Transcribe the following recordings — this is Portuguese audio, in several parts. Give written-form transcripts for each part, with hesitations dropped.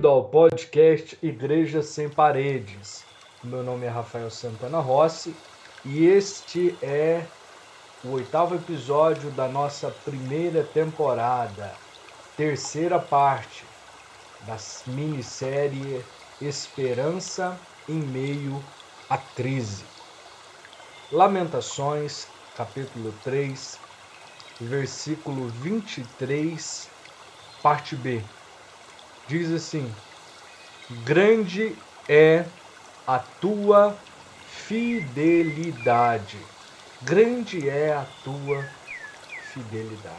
ao podcast Igreja Sem Paredes. Meu nome é Rafael Santana Rossi e este é o 8º episódio da nossa primeira temporada, terceira parte da minissérie Esperança em Meio à Crise. Lamentações, capítulo 3, versículo 23, parte B. Diz assim: grande é a tua fidelidade. Grande é a tua fidelidade.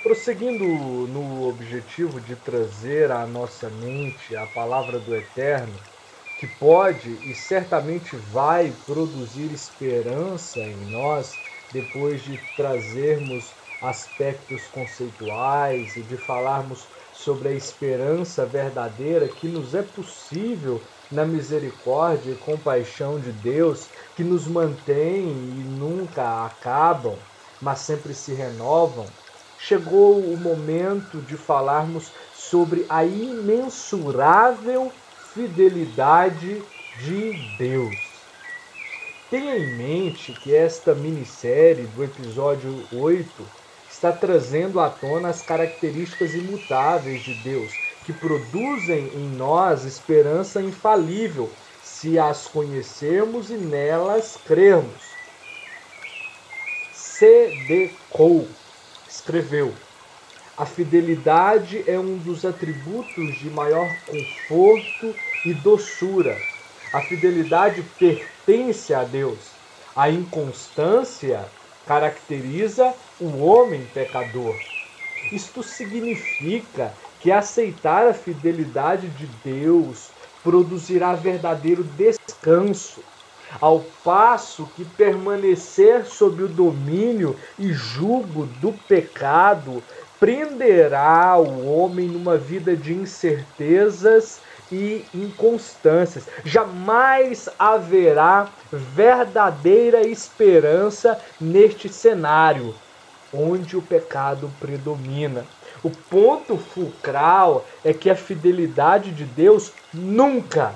Prosseguindo no objetivo de trazer à nossa mente a palavra do Eterno, que pode e certamente vai produzir esperança em nós, depois de trazermos aspectos conceituais e de falarmos sobre a esperança verdadeira que nos é possível na misericórdia e compaixão de Deus, que nos mantém e nunca acabam, mas sempre se renovam. Chegou o momento de falarmos sobre a imensurável fidelidade de Deus. Tenha em mente que esta minissérie do episódio 8 está trazendo à tona as características imutáveis de Deus, que produzem em nós esperança infalível, se as conhecermos e nelas crermos. C.D. Cole escreveu: a fidelidade é um dos atributos de maior conforto e doçura. A fidelidade pertence a Deus. A inconstância caracteriza o homem pecador. Isto significa que aceitar a fidelidade de Deus produzirá verdadeiro descanso, ao passo que permanecer sob o domínio e jugo do pecado prenderá o homem numa vida de incertezas e inconstâncias. Jamais haverá verdadeira esperança neste cenário onde o pecado predomina. O ponto fulcral é que a fidelidade de Deus nunca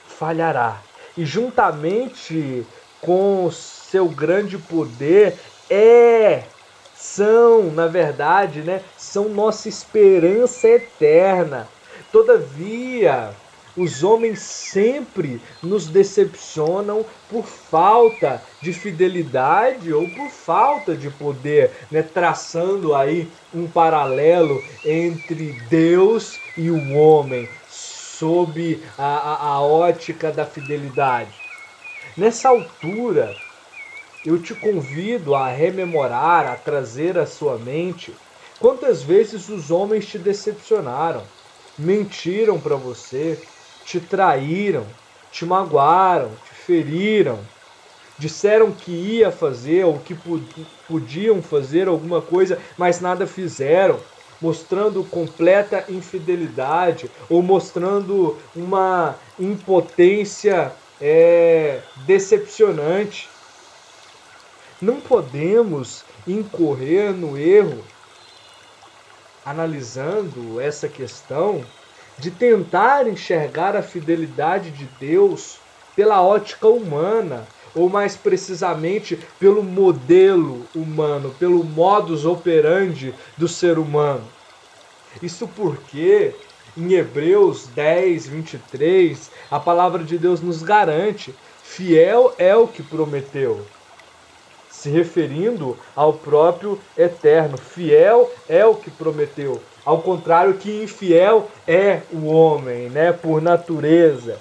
falhará. E juntamente com seu grande poder são nossa esperança eterna. Todavia, os homens sempre nos decepcionam por falta de fidelidade ou por falta de poder, traçando aí um paralelo entre Deus e o homem, sob a ótica da fidelidade. Nessa altura, eu te convido a rememorar, a trazer à sua mente quantas vezes os homens te decepcionaram, mentiram para você, te traíram, te magoaram, te feriram, disseram que ia fazer ou que podiam fazer alguma coisa, mas nada fizeram, mostrando completa infidelidade ou mostrando uma impotência decepcionante. Não podemos incorrer no erro, analisando essa questão, de tentar enxergar a fidelidade de Deus pela ótica humana, ou mais precisamente pelo modelo humano, pelo modus operandi do ser humano. Isso porque em Hebreus 10, 23, a palavra de Deus nos garante: fiel é o que prometeu. Se referindo ao próprio Eterno, fiel é o que prometeu. Ao contrário que infiel é o homem, por natureza.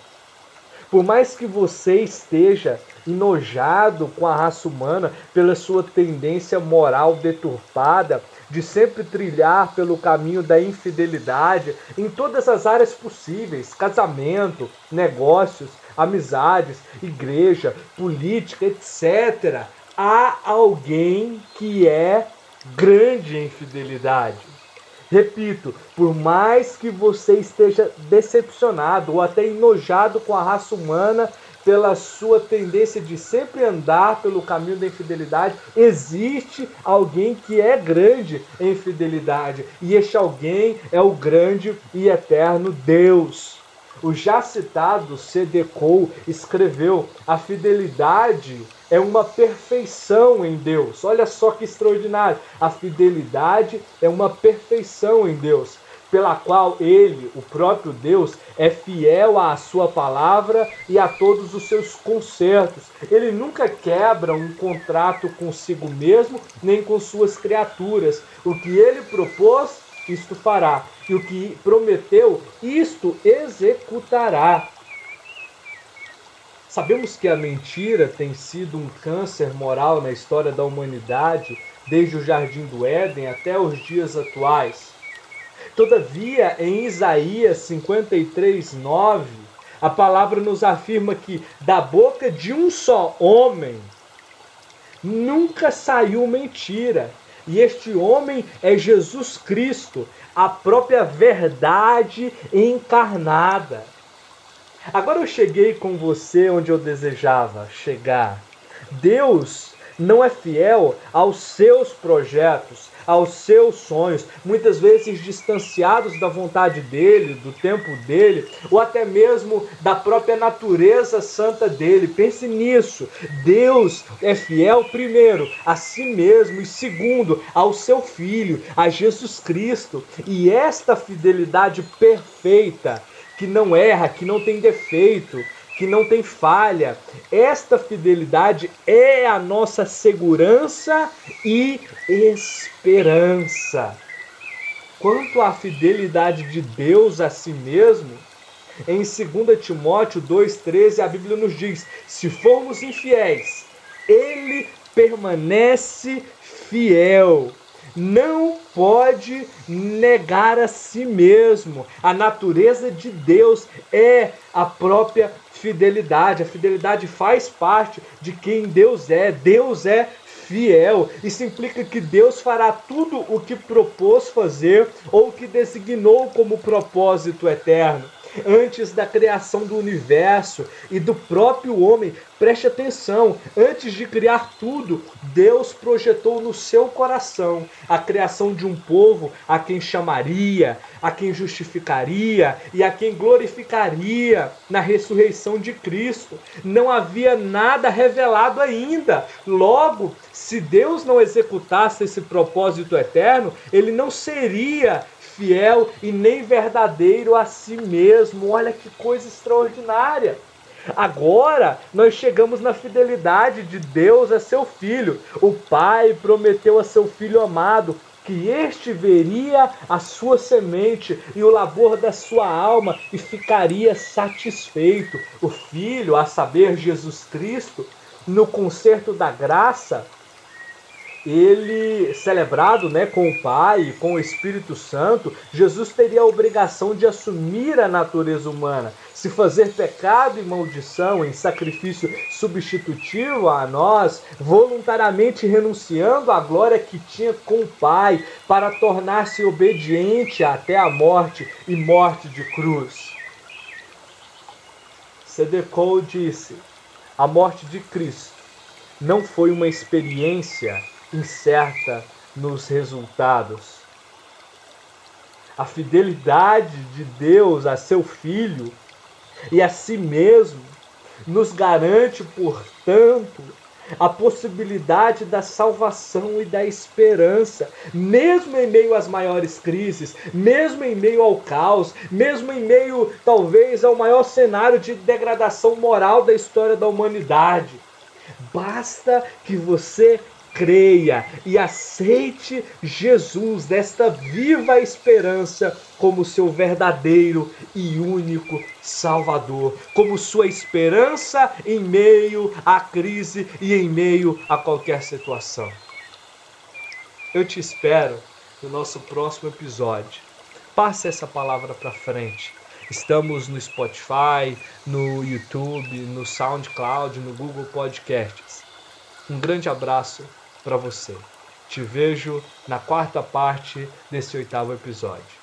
Por mais que você esteja enojado com a raça humana pela sua tendência moral deturpada, de sempre trilhar pelo caminho da infidelidade em todas as áreas possíveis, casamento, negócios, amizades, igreja, política, etc., há alguém que é grande em fidelidade. Repito, por mais que você esteja decepcionado ou até enojado com a raça humana pela sua tendência de sempre andar pelo caminho da infidelidade, existe alguém que é grande em fidelidade. E este alguém é o grande e eterno Deus. O já citado C.D. Cole escreveu: a fidelidade é uma perfeição em Deus. Olha só que extraordinário. A fidelidade é uma perfeição em Deus, pela qual ele, o próprio Deus, é fiel à sua palavra e a todos os seus concertos. Ele nunca quebra um contrato consigo mesmo, nem com suas criaturas. O que ele propôs, isto fará. E o que prometeu, isto executará. Sabemos que a mentira tem sido um câncer moral na história da humanidade, desde o Jardim do Éden até os dias atuais. Todavia, em Isaías 53:9, a palavra nos afirma que da boca de um só homem nunca saiu mentira. E este homem é Jesus Cristo, a própria verdade encarnada. Agora eu cheguei com você onde eu desejava chegar. Deus não é fiel aos seus projetos, aos seus sonhos, muitas vezes distanciados da vontade dele, do tempo dele, ou até mesmo da própria natureza santa dele. Pense nisso. Deus é fiel, primeiro, a si mesmo, e segundo, ao seu Filho, a Jesus Cristo. E esta fidelidade perfeita, que não erra, que não tem defeito, que não tem falha, esta fidelidade é a nossa segurança e esperança. Quanto à fidelidade de Deus a si mesmo, em 2 Timóteo 2,13 a Bíblia nos diz: se formos infiéis, Ele permanece fiel. Não pode negar a si mesmo. A natureza de Deus é a própria fidelidade. A fidelidade faz parte de quem Deus é. Deus é fiel. Isso implica que Deus fará tudo o que propôs fazer ou que designou como propósito eterno. Antes da criação do universo e do próprio homem, preste atenção, antes de criar tudo, Deus projetou no seu coração a criação de um povo a quem chamaria, a quem justificaria e a quem glorificaria na ressurreição de Cristo. Não havia nada revelado ainda. Logo, se Deus não executasse esse propósito eterno, ele não seria fiel e nem verdadeiro a si mesmo. Olha que coisa extraordinária. Agora nós chegamos na fidelidade de Deus a seu Filho. O Pai prometeu a seu Filho amado que este veria a sua semente e o labor da sua alma e ficaria satisfeito. O Filho, a saber, Jesus Cristo, no concerto da graça, ele, celebrado, com o Pai e com o Espírito Santo, Jesus teria a obrigação de assumir a natureza humana, se fazer pecado e maldição em sacrifício substitutivo a nós, voluntariamente renunciando à glória que tinha com o Pai, para tornar-se obediente até a morte e morte de cruz. C.D. Cole disse: a morte de Cristo não foi uma experiência incerta nos resultados. A fidelidade de Deus a seu Filho e a si mesmo nos garante, portanto, a possibilidade da salvação e da esperança, mesmo em meio às maiores crises, mesmo em meio ao caos, mesmo em meio, talvez, ao maior cenário de degradação moral da história da humanidade. Basta que você creia e aceite Jesus, desta viva esperança, como seu verdadeiro e único Salvador, como sua esperança em meio à crise e em meio a qualquer situação. Eu te espero no nosso próximo episódio. Passe essa palavra para frente. Estamos no Spotify, no YouTube, no SoundCloud, no Google Podcasts. Um grande abraço para você. Te vejo na quarta parte desse 8º episódio.